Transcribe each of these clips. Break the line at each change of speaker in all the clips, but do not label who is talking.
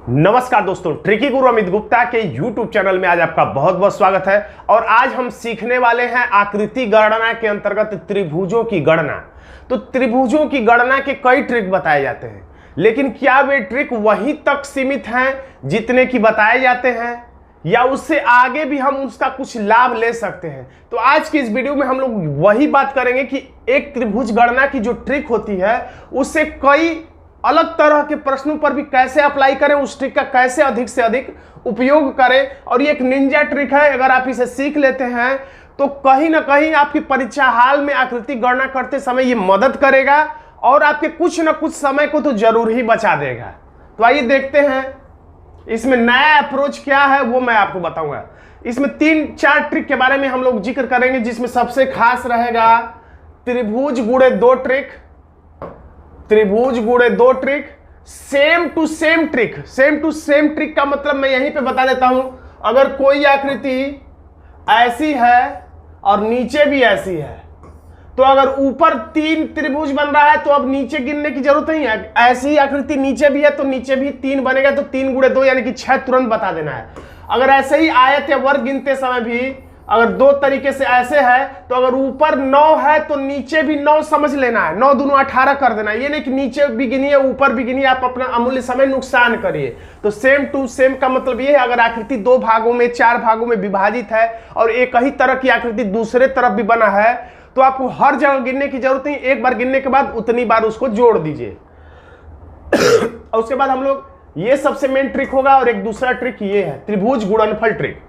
नमस्कार दोस्तों, ट्रिकी गुरु अमित गुप्ता के YouTube चैनल में आज आपका बहुत बहुत स्वागत है। और आज हम सीखने वाले हैं आकृति गणना के अंतर्गत त्रिभुजों की गणना। तो त्रिभुजों की गणना के कई ट्रिक बताए जाते हैं, लेकिन क्या वे ट्रिक वहीं तक सीमित हैं जितने की बताए जाते हैं, या उससे आगे भी हम उसका कुछ लाभ ले सकते हैं? तो आज की इस वीडियो में हम लोग वही बात करेंगे कि एक त्रिभुज गणना की जो ट्रिक होती है उससे कई अलग तरह के प्रश्नों पर भी कैसे अप्लाई करें, उस ट्रिक का कैसे अधिक से अधिक उपयोग करें। और ये एक निंजा ट्रिक है, अगर आप इसे सीख लेते हैं तो कहीं ना कहीं आपकी परीक्षा हाल में आकृति गणना करते समय ये मदद करेगा और आपके कुछ ना कुछ समय को तो जरूर ही बचा देगा। तो आइए देखते हैं इसमें नया अप्रोच क्या है, वो मैं आपको बताऊंगा। इसमें 3-4 ट्रिक के बारे में हम लोग जिक्र करेंगे, जिसमें सबसे खास रहेगा त्रिभुज गुणे 2 ट्रिक। त्रिभुज गुणे 2 trick, same to same trick. Same to same trick का मतलब मैं यहीं पे बता देता हूं। अगर कोई आकृति ऐसी है और नीचे भी ऐसी है, तो अगर ऊपर 3 त्रिभुज बन रहा है तो अब नीचे गिनने की जरूरत नहीं है। ऐसी आकृति नीचे भी है तो नीचे भी 3 बनेगा, तो 3 गुणे 2 यानी कि 6 तुरंत बता देना है। अगर ऐसे ही आयत या वर्ग गिनते समय भी अगर 2 तरीके से ऐसे है, तो अगर ऊपर 9 है तो नीचे भी 9 समझ लेना है। 9 दूनी 18 कर देना है। ये नहीं कि नीचे भी गिनिए ऊपर भी गिनिए, आप अपना अमूल्य समय नुकसान करिए। तो सेम टू सेम का मतलब ये है, अगर आकृति 2 भागों में 4 भागों में विभाजित है और एक ही तरह की आकृति दूसरे तरफ भी बना है, तो आपको हर जगह गिनने की जरूरत नहीं। एक बार गिनने के बाद उतनी बार उसको जोड़ दीजिए। और उसके बाद हम लोग, ये सबसे मेन ट्रिक होगा। और एक दूसरा ट्रिक ये है त्रिभुज गुणनफल ट्रिक।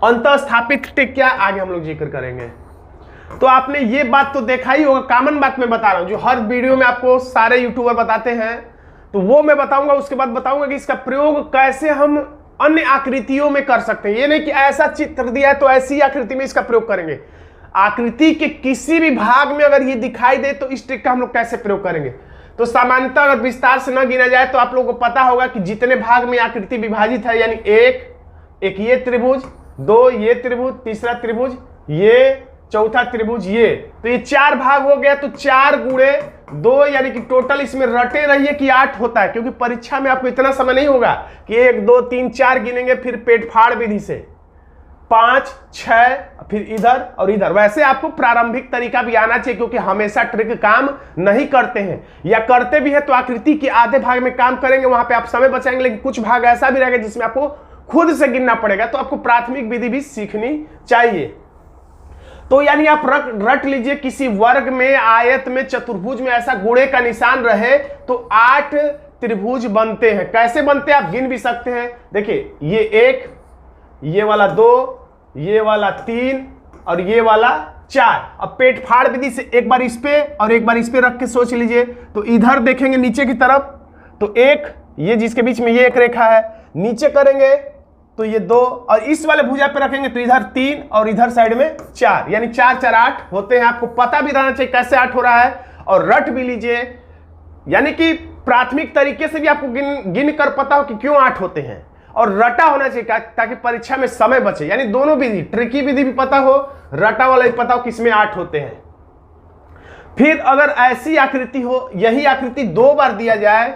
अंतःस्थापित ट्रिक क्या, आगे हम लोग जिक्र करेंगे। तो आपने ये बात तो देखा ही होगा, कॉमन बात मैं बता रहा हूं जो हर वीडियो में आपको सारे यूट्यूबर बताते हैं, तो वो मैं बताऊंगा। उसके बाद बताऊंगा कि इसका प्रयोग कैसे हम अन्य आकृतियों में कर सकते हैं। ये नहीं कि ऐसा चित्र दिया है तो ऐसी आकृति में इसका प्रयोग करेंगे। आकृति के किसी भी भाग में अगर ये दिखाई दे तो इस ट्रिक का हम लोग कैसे प्रयोग करेंगे। तो सामान्यतः अगर विस्तार से न गिना जाए तो आप लोगों को पता होगा कि जितने भाग में आकृति विभाजित है, यानी एक ये त्रिभुज, 2 ये त्रिभुज, तीसरा त्रिभुज ये, चौथा त्रिभुज ये, तो ये 4 भाग हो गया। तो 4 गुणे 2 यानी कि टोटल इसमें रटे रहिए कि 8 होता है, क्योंकि परीक्षा में आपको इतना समय नहीं होगा कि 1 2 3 4 गिनेंगे फिर पेट फाड़ विधि से 5 6 फिर इधर और इधर। वैसे आपको प्रारंभिक तरीका भी आना चाहिए, क्योंकि हमेशा ट्रिक काम नहीं करते हैं, या करते भी है तो आकृति के आधे भाग में काम करेंगे, वहां पे आप समय बचाएंगे। लेकिन कुछ भाग ऐसा भी रहेगा जिसमें आपको खुद से गिनना पड़ेगा, तो आपको प्राथमिक विधि भी सीखनी चाहिए। तो यानी आप रट लीजिए, किसी वर्ग में, आयत में, चतुर्भुज में ऐसा गुणे का निशान रहे तो 8 त्रिभुज बनते हैं। कैसे बनते हैं आप गिन भी सकते हैं। देखिए, ये 1, ये वाला 2, ये वाला 3 और ये वाला 4। अब पेट फाड़ विधि से एक बार इस पे और एक बार इस पे रख के सोच लीजिए। तो इधर देखेंगे नीचे की तरफ तो 1, ये जिसके बीच में ये एक रेखा है, नीचे करेंगे तो ये 2, और इस वाले भुजा पे रखेंगे तो इधर 3 और इधर साइड में 4, यानी 4 4 8 होते हैं। आपको पता भी रहना चाहिए कैसे 8 हो रहा है, और रट भी लीजिए, यानी कि प्राथमिक तरीके से भी आपको गिन कर पता हो कि क्यों 8 होते हैं, और रटा होना चाहिए ताकि परीक्षा में समय बचे। यानी दोनों विधि, ट्रिकी विधि भी पता हो, रटा वाला भी पता हो किसमें 8 होते हैं। फिर अगर ऐसी आकृति हो, यही आकृति 2 बार दिया जाए,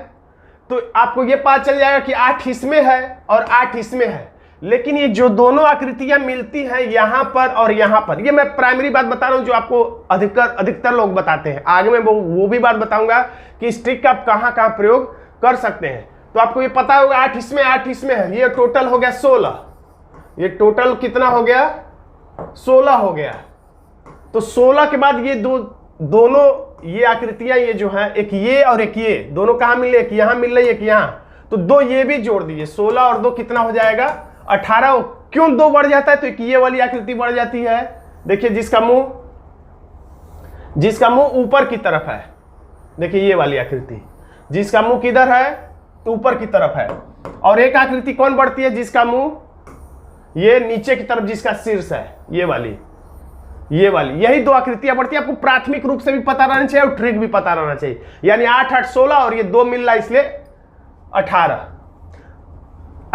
तो आपको ये पता चल जाएगा कि 8 इसमें है और 8 इसमें है। लेकिन ये जो दोनों आकृतियां मिलती हैं यहां पर और यहां पर, ये मैं प्राइमरी बात बता रहा हूं जो आपको अधिकतर लोग बताते हैं। आगे मैं वो भी बात बताऊंगा कि इस ट्रिक का आप कहां कहां प्रयोग कर सकते हैं। तो आपको ये पता होगा 8 इसमें 8 इसमें है, ये टोटल हो गया 16। ये टोटल कितना हो गया, 16 हो गया। तो 16 के बाद ये दोनों ये आकृतियां, ये जो है, एक ये और एक ये, दोनों कहां मिले, एक यहां मिल रही है, एक यहां, तो 2 ये भी जोड़ दीजिए। 16 और 2 कितना हो जाएगा, 18। क्यों 2 बढ़ जाता है, तो एक ये वाली आकृति बढ़ जाती है। देखिए, जिसका मुंह ऊपर की तरफ है, देखिए ये वाली आकृति, जिसका मुंह किधर है, तो ऊपर की तरफ है। और एक आकृति कौन बढ़ती है, जिसका मुंह ये नीचे की तरफ, जिसका शीर्ष है, ये वाली। यही 2 आकृतियां बढ़ती है। आपको प्राथमिक रूप से भी पता रहना चाहिए और ट्रिक भी पता रहना चाहिए। यानी 8 8 16 और ये 2 मिल रहा है, इसलिए 18।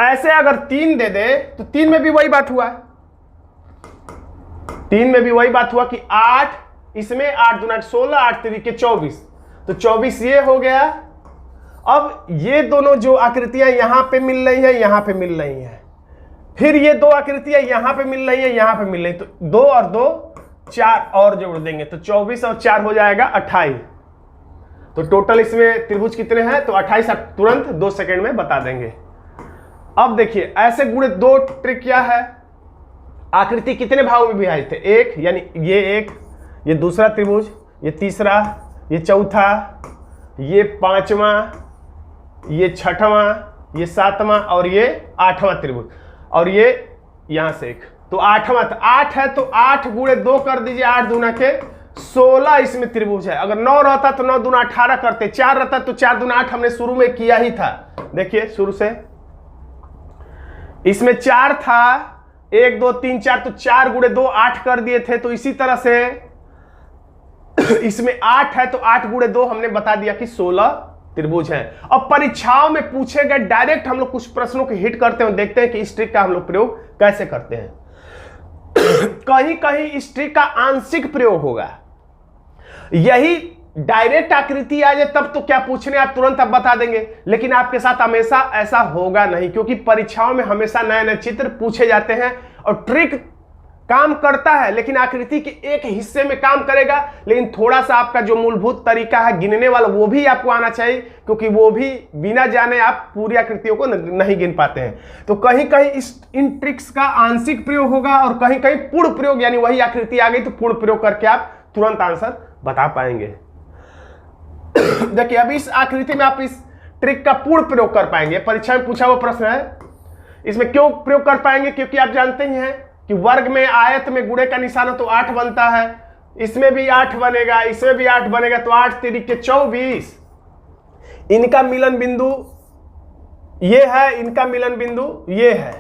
ऐसे अगर 3 दे दे तो 3 में भी वही बात हुआ, 3 में भी वही बात हुआ कि 8 इसमें, 8 दूना 16, 8 3 के 24, तो 24 ये हो गया अब ये दोनों जो आकृतियां यहां पे मिल रही हैं, यहां पे मिल रही हैं, फिर ये दो आकृतियां यहां पे मिल रही हैं, यहां पे मिल रही, तो 2 और 2 4 और जोड़ देंगे तो 24 और 4 हो जाएगा 28। तो टोटल इसमें त्रिभुज कितने हैं, तो 28 तुरंत 2 सेकंड में बता देंगे। अब देखिए ऐसे गुणे 2 ट्रिक क्या है, आकृति कितने भागों में विभाजित है, एक, यानी ये एक, ये दूसरा त्रिभुज, ये तीसरा, ये चौथा, ये पांचवा, ये छठवां, ये सातवां और ये 8वां त्रिभुज, और ये यहां से एक, तो 8वां, तो 8 है तो 8 गुणे 2 कर दीजिए, 8 दूना के 16 इसमें त्रिभुज है। अगर 9 रहता तो 9 दूना 18 करते, 4 रहता तो 4 दूना 8, हमने शुरू में किया ही था। देखिए शुरू से इसमें 4 था, 1 2 3 4, तो 4 गुणे 2 8 कर दिए थे। तो इसी तरह से इसमें 8 है तो 8 गुणे 2 हमने बता दिया कि 16 त्रिभुज है। अब परीक्षाओं में पूछे गए डायरेक्ट हम लोग कुछ प्रश्नों को हिट करते हैं, देखते हैं कि इस ट्रिक का हम लोग प्रयोग कैसे करते हैं। कहीं कहीं इस ट्रिक का आंशिक प्रयोग होगा, यही डायरेक्ट आकृति आ जाए तब तो क्या पूछने आप तुरंत आप बता देंगे, लेकिन आपके साथ हमेशा ऐसा होगा नहीं, क्योंकि परीक्षाओं में हमेशा नए नए चित्र पूछे जाते हैं और ट्रिक काम करता है लेकिन आकृति के एक हिस्से में काम करेगा, लेकिन थोड़ा सा आपका जो मूलभूत तरीका है गिनने वाला वो भी आपको आना चाहिए, क्योंकि वो भी बिना जाने आप पूरी आकृतियों को नहीं गिन पाते हैं। तो कहीं कहीं इन ट्रिक्स का आंशिक प्रयोग होगा और कहीं कहीं पूर्ण प्रयोग, यानी वही आकृति आ गई तो पूर्ण प्रयोग करके आप तुरंत आंसर बता पाएंगे। देखिए अब इस आकृति में आप इस ट्रिक का पूर्ण प्रयोग कर पाएंगे, परीक्षा में पूछा हुआ प्रश्न है। इसमें क्यों प्रयोग कर पाएंगे, क्योंकि आप जानते ही हैं कि वर्ग में आयत में गुणे का निशान हो तो 8 बनता है, इसमें भी 8 बनेगा, इसमें भी 8 बनेगा, तो 8 तिरिक 24, इनका मिलन बिंदु ये है, इनका मिलन बिंदु ये है,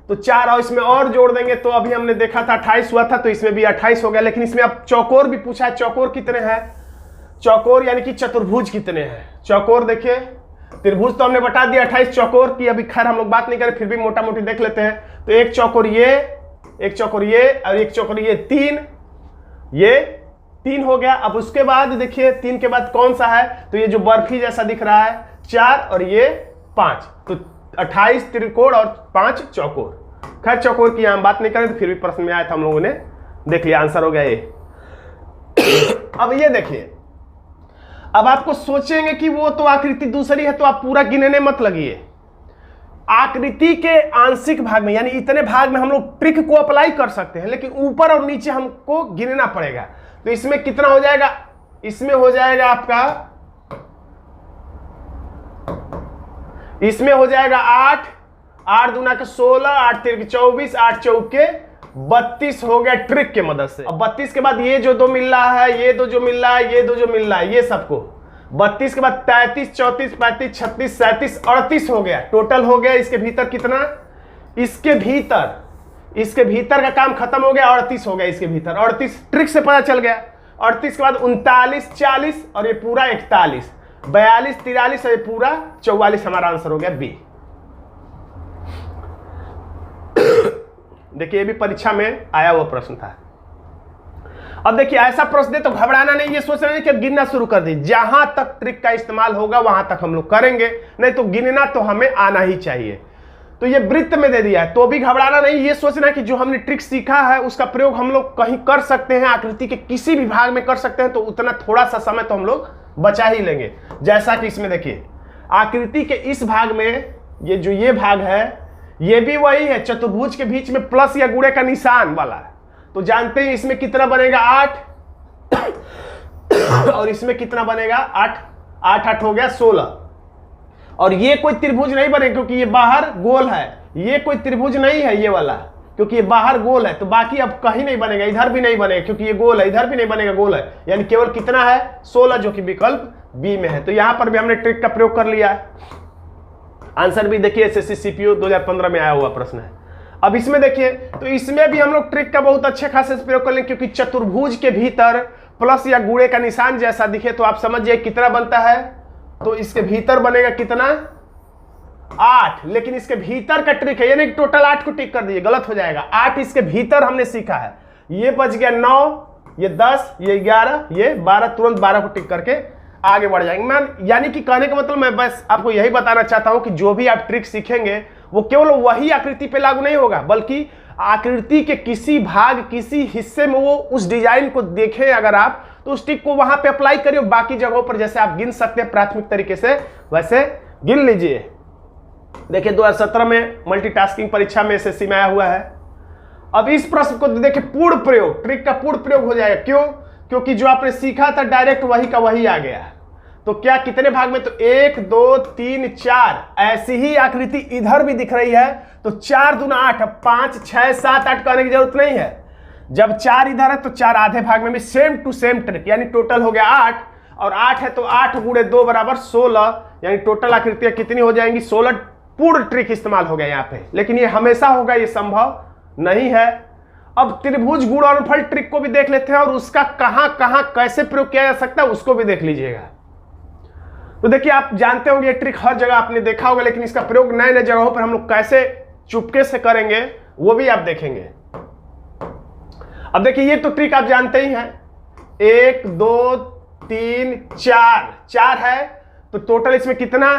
तो 4 और इसमें और जोड़ देंगे तो अभी हमने देखा था 28 हुआ था, तो इसमें भी 28 हो गया। लेकिन इसमें अब चौकोर भी पूछा है, चौकोर कितने हैं, चौकोर यानी कि चतुर्भुज कितने हैं। चौकोर देखिए, त्रिभुज तो हमने बता दिया 28, चौकोर की अभी खैर हम लोग बात नहीं करें, फिर भी मोटा मोटी देख लेते हैं। तो एक चौकोर ये, एक चौकोर ये और एक चौकोर ये, 3, ये 3 हो गया। अब उसके बाद देखिए 3 के बाद कौन सा है, तो ये जो बर्फी जैसा दिख रहा है 4 और ये 5, तो 28 त्रिकोण और 5 चौकोर। खैर चौकोर की हम बात नहीं करें, तो फिर भी प्रश्न में आया था, हम लोगों ने देख लिया, आंसर हो गया ये। अब ये देखिए, अब आपको सोचेंगे कि वो तो आकृति दूसरी है, तो आप पूरा गिनने मत लगिए। आकृति के आंशिक भाग में यानी इतने भाग में हम लोग ट्रिक को अप्लाई कर सकते हैं, लेकिन ऊपर और नीचे हमको गिनना पड़ेगा। तो इसमें कितना हो जाएगा, इसमें हो जाएगा आपका, इसमें हो जाएगा 8, 8 दूना के 16, 8 तिरके 24, 8 चौके 32 हो गया ट्रिक के मदद से। अब 32 के बाद ये जो 2 मिल रहा है, ये 2 जो मिल रहा है, ये 2 जो मिल रहा है, ये सबको 32 के बाद 33, 34, 35, 36, 37, 38 हो गया, टोटल हो गया। इसके भीतर कितना, इसके भीतर का काम खत्म हो गया, 38 हो गया इसके भीतर, 38 ट्रिक से पता चल गया। 38 के बाद 39, 40 और ये पूरा 41, 42, 43 और ये पूरा 44, हमारा आंसर हो गया बी। देखिए ये भी परीक्षा में आया हुआ प्रश्न था। अब देखिए ऐसा प्रश्न दे तो घबराना नहीं, ये सोच रहे हैं कि गिनना शुरू कर दी, जहां तक ट्रिक का इस्तेमाल होगा वहां तक हम लोग करेंगे, नहीं तो गिनना तो हमें आना ही चाहिए। तो ये वृत्त में दे दिया है तो भी घबराना नहीं, ये सोचना कि जो हमने ट्रिक सीखा है उसका प्रयोग हम लोग कहीं कर सकते हैं, आकृति के किसी भी भाग में कर सकते हैं, तो उतना थोड़ा सा समय तो हम लोग बचा ही लेंगे। जैसा कि इसमें देखिए आकृति के इस भाग में ये जो ये भाग है ये भी वही है, चतुर्भुज के बीच में प्लस या गुणे का निशान वाला है, तो जानते हैं इसमें कितना बनेगा 8 और इसमें कितना बनेगा 8, 8 8 हो गया 16। और ये कोई त्रिभुज नहीं बनेगा क्योंकि ये बाहर गोल है, ये कोई त्रिभुज नहीं है ये वाला, क्योंकि ये बाहर गोल है, तो बाकी अब कहीं नहीं बनेगा, इधर भी नहीं बनेगा क्योंकि ये गोल है, इधर भी नहीं बनेगा, गोल है, यानी केवल कितना है 16, जो कि विकल्प बी में है। तो यहां पर भी हमने ट्रिक का प्रयोग कर लिया है। आंसर भी देखिए एसएससी सीपीओ 2015 में आया हुआ प्रश्न है। अब इसमें देखिए, तो इसमें भी हम लोग ट्रिक का बहुत अच्छे खासे प्रयोग कर लेंगे, क्योंकि चतुर्भुज के भीतर प्लस या गुणे का निशान जैसा दिखे तो आप समझ जाइए कितना बनता है, तो इसके भीतर बनेगा कितना 8, लेकिन इसके भीतर का ट्रिक है, यानी टोटल 8 को टिक कर दीजिए, गलत हो जाएगा। 8 इसके भीतर हमने सीखा है, ये बच गया 9, ये 10, ये 11, ये 12, तुरंत 12 को टिक करके आगे बढ़ जाएंगे। मैं यानी कि कहने का मतलब मैं बस आपको यही बताना चाहता हूं कि जो भी आप ट्रिक सीखेंगे वो केवल वही आकृति पे लागू नहीं होगा, बल्कि आकृति के किसी भाग, किसी हिस्से में वो उस डिजाइन को देखें अगर आप, तो उस ट्रिक को वहां पे अप्लाई करिए। बाकी जगहों पर जैसे आप गिन सकते हैं प्राथमिक तरीके से, वैसे गिन लीजिए। देखिए 2017 में मल्टीटास्किंग परीक्षा में एसएससी में आया हुआ है। अब इस प्रश्न को देखिए, पूर्ण प्रयोग, ट्रिक का पूर्ण प्रयोग हो जाएगा। क्यों? क्योंकि जो आपने सीखा था डायरेक्ट वही का वही आ गया। तो क्या कितने भाग में? तो 1 2 3 4 ऐसी ही आकृति इधर भी दिख रही है, तो 4 दूना 8, 5 6 7 8 कहने की जरूरत नहीं है। जब 4 इधर है तो 4 आधे भाग में भी सेम टू सेम ट्रिक, यानी टोटल हो गया 8, और 8 है तो 8 गुणे 2 बराबर 16, यानी टोटल आकृतियां कितनी हो जाएंगी? 16। पूर्ण ट्रिक इस्तेमाल हो गया यहाँ पे, लेकिन ये हमेशा होगा, ये संभव नहीं है। अब त्रिभुज गुणनफल ट्रिक को भी देख लेते हैं और उसका कहां कहां कैसे प्रयोग किया जा सकता है उसको भी देख लीजिएगा। तो देखिए, आप जानते होंगे ये ट्रिक हर जगह आपने देखा होगा, लेकिन इसका प्रयोग नए नए जगहों पर हम लोग कैसे चुपके से करेंगे वो भी आप देखेंगे। अब देखिए, ये तो ट्रिक आप जानते ही हैं। 1 2 3 4 है, तो टोटल इसमें कितना?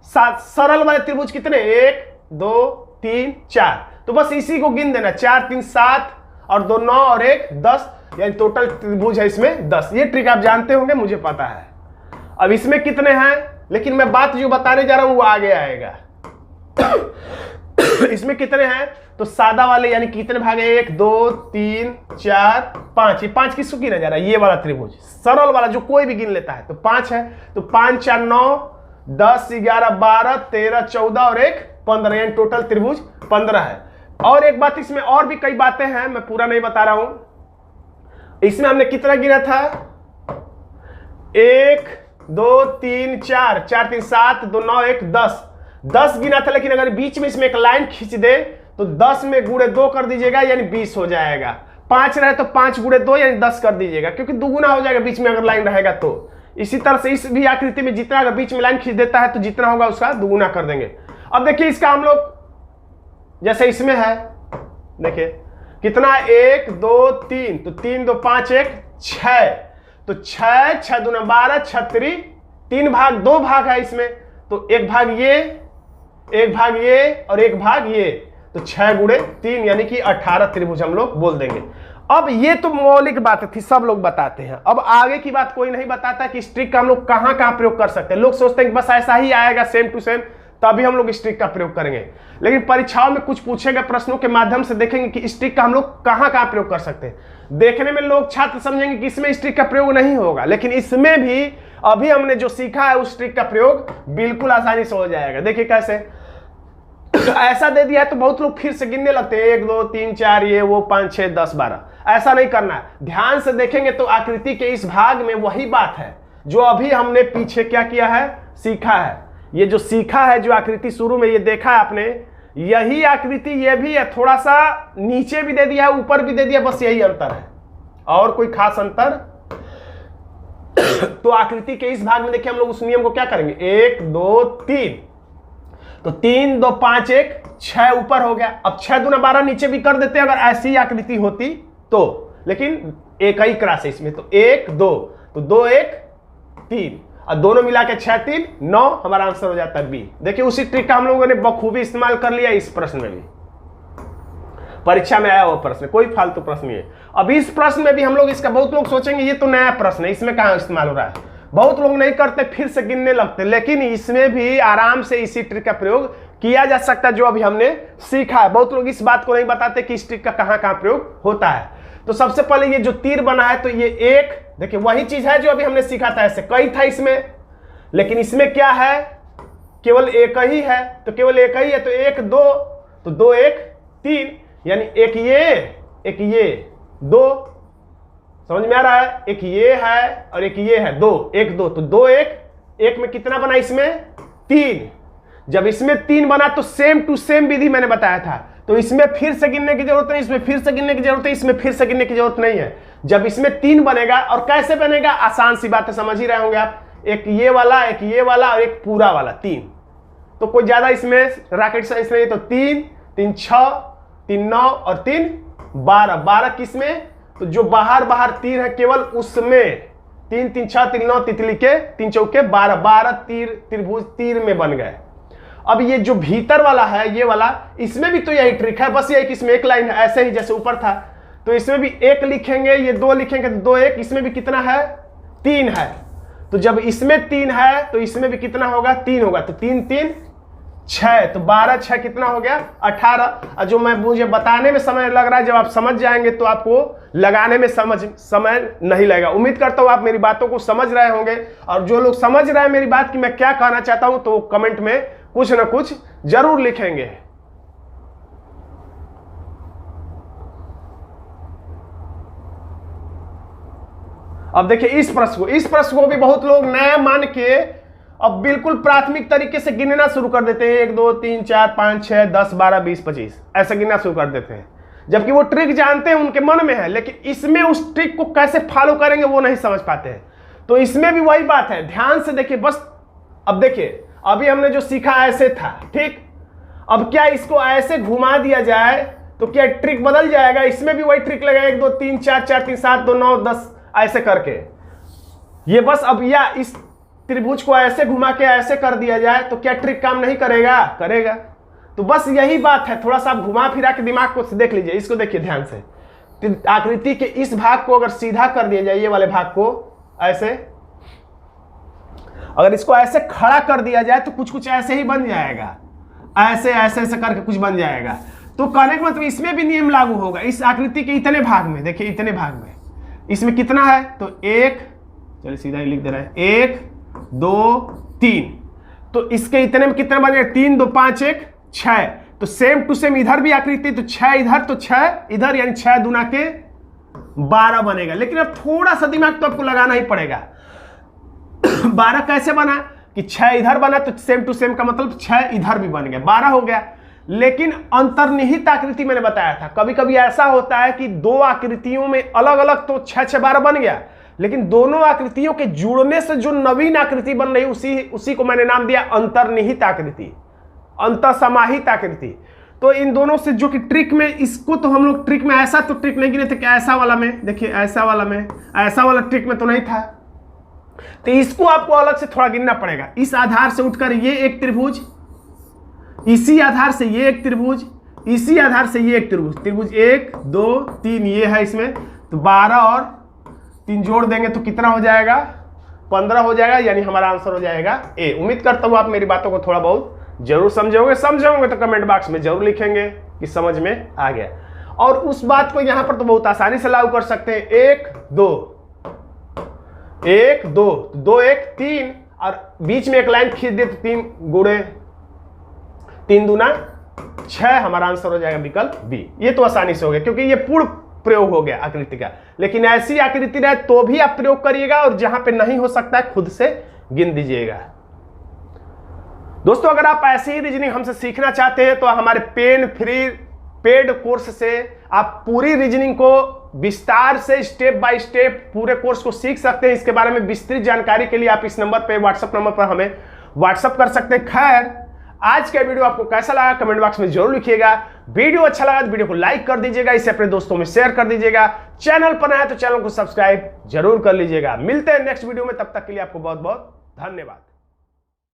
7। सरल वाले त्रिभुज कितने? 1 2 3 4, तो बस इसी को गिन देना। 4 3 7 और 2 9 और 1 10, यानी टोटल त्रिभुज है इसमें 10। ये ट्रिक आप जानते होंगे, मुझे पता है। अब इसमें कितने हैं, लेकिन मैं बात जो बताने जा रहा हूं वो आगे आएगा। इसमें कितने हैं? तो सादा वाले यानी कितने भाग है? 1 2 3 4 5। ये 5 किसको गिना जा रहा है? ये वाला त्रिभुज, सरल वाला जो कोई भी गिन लेता है। तो 5 है, तो 5 4 9 10 11 12 13 14 और 1 15, यानी टोटल त्रिभुज 15 है। और एक बात, इसमें और भी कई बातें हैं, मैं पूरा नहीं बता रहा हूं। इसमें हमने कितना गिना था? 1 2 3 4 4 3 7 2 9 1 10 गिना था, लेकिन अगर बीच में इसमें एक लाइन खींच दे तो 10 में गुणे 2 कर दीजिएगा, यानी 20 हो जाएगा। 5 रहे तो 5 गुणे 2 यानी 10 कर दीजिएगा, क्योंकि दुगुना हो जाएगा बीच में अगर लाइन रहेगा तो। इसी तरह से इस भी आकृति में जितना अगर बीच में लाइन खींच देता है तो जितना होगा उसका दुगुना कर देंगे। अब देखिए, इसका हम लोग जैसे इसमें है, देखिए कितना? 1 2 3, तो 3 2 5 1 6, तो 6 6 दूना 12 36, 3 भाग 2 भाग है इसमें, तो 1 भाग ये, 1 भाग ये और 1 भाग ये, तो 6 गुणे 3 यानी कि 18 त्रिभुज हम लोग बोल देंगे। अब ये तो मौलिक बात थी, सब लोग बताते हैं। अब आगे की बात कोई नहीं बताता कि इस ट्रिक का हम लोग कहां कहां प्रयोग कर सकते हैं। लोग सोचते हैं कि बस ऐसा ही आएगा सेम टू सेम, तभी हम लोग इस ट्रिक का प्रयोग करेंगे। लेकिन परीक्षाओं में कुछ पूछे गए प्रश्नों के माध्यम से देखेंगे कि इस ट्रिक का हम लोग कहां कहां प्रयोग कर सकते हैं। देखने में लोग छात्र समझेंगे कि इसमें इस ट्रिक का प्रयोग नहीं होगा, लेकिन इसमें भी अभी हमने जो सीखा है उस ट्रिक का प्रयोग बिल्कुल आसानी से हो जाएगा। देखिए कैसे, ऐसा दे दिया है तो बहुत लोग फिर से गिनने लगते हैं, 1 2 3 4 ये वो 5 6 10 12। ऐसा नहीं करना है, ध्यान से देखेंगे तो आकृति के इस भाग में वही बात है जो अभी हमने पीछे क्या किया है? सीखा है। ये जो सीखा है, जो आकृति शुरू में ये देखा है आपने, यही आकृति ये भी है। थोड़ा सा नीचे भी दे दिया है, ऊपर भी दे दिया, बस यही अंतर है, और कोई खास अंतर। तो आकृति के इस भाग में देखिए हम लोग उस नियम को क्या करेंगे? 1 2 3, तो 3 2 5 1 6 ऊपर हो गया। अब 6 दूना 12 नीचे भी कर देते अगर ऐसी आकृति होती तो, लेकिन एक ही क्रॉस है इसमें, तो 1 2, तो 2 1 3, और दोनों मिला के 6 3 9, हमारा आंसर हो जाता है बी। देखिए उसी ट्रिक का हम लोगों ने बखूबी इस्तेमाल कर लिया इस प्रश्न में भी। परीक्षा में आया वो प्रश्न, कोई फालतू प्रश्न नहीं है। अब इस प्रश्न में भी हम लोग इसका, बहुत लोग सोचेंगे ये तो नया प्रश्न है, इसमें कहां इस्तेमाल हो रहा है। बहुत लोग नहीं करते, फिर से गिनने लगते, लेकिन इसमें भी आराम से इसी ट्रिक का प्रयोग किया जा सकता है जो अभी हमने सीखा है। बहुत लोग इस बात को नहीं बताते कि इस ट्रिक का कहां कहां प्रयोग होता है। तो सबसे पहले ये जो तीर बना है, तो ये एक, देखिए वही चीज है जो अभी हमने सीखा था। ऐसे कई था इसमें, लेकिन इसमें क्या है? केवल एक ही है, तो केवल एक ही है, तो 1 2, तो 2 1 3, यानी एक ये 2, समझ में आ रहा है? एक ये है और एक ये है, 2 1 2, तो 2 1 में कितना बना? इसमें 3। जब इसमें 3 बना तो सेम टू सेम विधि मैंने बताया था, तो इसमें फिर से गिनने की जरूरत नहीं, इसमें फिर से गिनने की जरूरत है, इसमें फिर से गिनने की जरूरत नहीं है। जब इसमें 3 बनेगा, और कैसे बनेगा? आसान सी बात है, समझ ही रहे होंगे आप। एक ये वाला, एक ये वाला और एक पूरा वाला, 3। तो कोई ज्यादा इसमें रॉकेट साइंस नहीं। तो 3 3 6 3 9 और 3 12 किस में? तो जो बाहर तीर है केवल उसमें, 3 3 6 3 9 तितली के 3 चौके 12, 12 तीर त्रिभुज तीर में बन गए। अब ये जो भीतर वाला है ये वाला, इसमें भी तो यही ट्रिक है, बस ये कि इसमें एक लाइन है ऐसे ही जैसे ऊपर था, तो इसमें भी 1 लिखेंगे, ये 2 लिखेंगे तो 2 1, इसमें भी कितना है 3 है। तो जब इसमें 3 है तो इसमें भी कितना होगा 3 होगा, तो 3 3 6, तो 12 6 कितना हो गया 18। और जो मुझे बताने में समय लग रहा है, जब आप समझ जाएंगे तो आपको लगाने में समय नहीं लगेगा। उम्मीद करता हूं आप मेरी बातों को समझ रहे होंगे, और जो लोग समझ रहे हैं मेरी बात कि मैं क्या कहना चाहता हूं तो कमेंट में कुछ ना कुछ जरूर लिखेंगे। अब देखिए इस प्रश्न को भी बहुत लोग नया मान के अब बिल्कुल प्राथमिक तरीके से गिनना शुरू कर देते हैं, 1 2 3 4 5 6 10 12 20 25 ऐसे गिनना शुरू कर देते हैं, जबकि वो ट्रिक जानते हैं, उनके मन में है, लेकिन इसमें उस ट्रिक को कैसे फॉलो करेंगे वो नहीं समझ पाते हैं। तो इसमें भी वही बात है, ध्यान से देखिए बस। अब देखिए अभी हमने जो सीखा ऐसे था, ठीक, अब क्या इसको ऐसे घुमा दिया जाए तो क्या ट्रिक बदल जाएगा? इसमें भी वही ट्रिक लगेगा, 1 2 3 4 4 3 7 2 9 10 ऐसे करके। ये बस अब या इस त्रिभुज को ऐसे घुमा के ऐसे कर दिया जाए तो क्या ट्रिक काम नहीं करेगा? करेगा। तो बस यही बात है, थोड़ा सा आप घुमा फिरा के दिमाग को देख लीजिए। इसको देखिए ध्यान से, आकृति के इस भाग को अगर सीधा कर दिया जाए, ये वाले भाग को ऐसे, अगर इसको ऐसे खड़ा कर दिया जाए तो कुछ कुछ ऐसे ही बन जाएगा, ऐसे ऐसे ऐसे करके कुछ बन जाएगा। तो कहने का मतलब इसमें भी नियम लागू होगा। इस आकृति के इतने भाग में, देखिए इतने भाग में इसमें कितना है, तो 1, चलिए सीधा ही लिख दे रहे हैं, 1 2 3, तो इसके इतने में कितने बन गए, 3 2 5 1 6। तो सेम टू सेम इधर भी आकृति, तो 6 इधर तो 6 इधर, यानी 6 दूना के 12 बनेगा। लेकिन अब थोड़ा सा दिमाग तो आपको लगाना ही पड़ेगा। 12 कैसे बना कि 6 इधर बना, तो सेम टू सेम का मतलब 6 इधर भी बन गया, 12 हो गया। लेकिन अंतर्निहित आकृति मैंने बताया था, कभी कभी ऐसा होता है कि दो आकृतियों में अलग अलग तो 6 6 12 बन गया, लेकिन दोनों आकृतियों के जुड़ने से जो नवीन आकृति बन रही उसी को मैंने नाम दिया अंतर्निहित आकृति, अंतःसमाहित आकृति। तो इन दोनों से जो कि ट्रिक में, इसको तो हम लोग ट्रिक में ऐसा तो ट्रिक नहीं गिने थे कि ऐसा वाला में, देखिए ऐसा वाला में, ऐसा वाला ट्रिक में तो नहीं था, तो इसको आपको अलग से थोड़ा गिनना पड़ेगा। इस आधार से उठकर ये एक त्रिभुज, इसी आधार से ये एक त्रिभुज, इसी आधार से ये एक त्रिभुज, त्रिभुज 1 2 3 ये है इसमें, तो 12 और 3 जोड़ देंगे तो कितना हो जाएगा, 15 हो जाएगा, यानी हमारा आंसर हो जाएगा ए। उम्मीद करता हूं आप मेरी बातों को थोड़ा बहुत जरूर समझोगे तो कमेंट बॉक्स में जरूर लिखेंगे कि समझ में आ गया। और उस बात को यहां पर तो बहुत आसानी से लागू कर सकते हैं, 1 2 1 2 2 1 3, और बीच में एक लाइन खींच दे तो 3 गुणे 3 दूना 6, हमारा आंसर हो जाएगा विकल्प बी। ये तो आसानी से हो गया क्योंकि ये पूर्ण प्रयोग हो गया आकृति का। लेकिन ऐसी आकृति रहे तो भी आप प्रयोग करिएगा, और जहां पे नहीं हो सकता है खुद से गिन दीजिएगा। दोस्तों अगर आप ऐसी ही रीजनिंग हमसे सीखना चाहते हैं तो हमारे पेड कोर्स से आप पूरी रीजनिंग को विस्तार से स्टेप बाय स्टेप पूरे कोर्स को सीख सकते हैं। इसके बारे में विस्तृत जानकारी के लिए आप इस नंबर पे, व्हाट्सएप नंबर पर हमें व्हाट्सएप कर सकते हैं। खैर, आज का वीडियो आपको कैसा लगा कमेंट बॉक्स में जरूर लिखिएगा। वीडियो अच्छा लगा तो वीडियो को लाइक कर दीजिएगा, इसे अपने दोस्तों में शेयर कर दीजिएगा। चैनल पर नया है तो चैनल को सब्सक्राइब जरूर कर लीजिएगा। मिलते हैं नेक्स्ट वीडियो में, तब तक के लिए आपको बहुत बहुत धन्यवाद।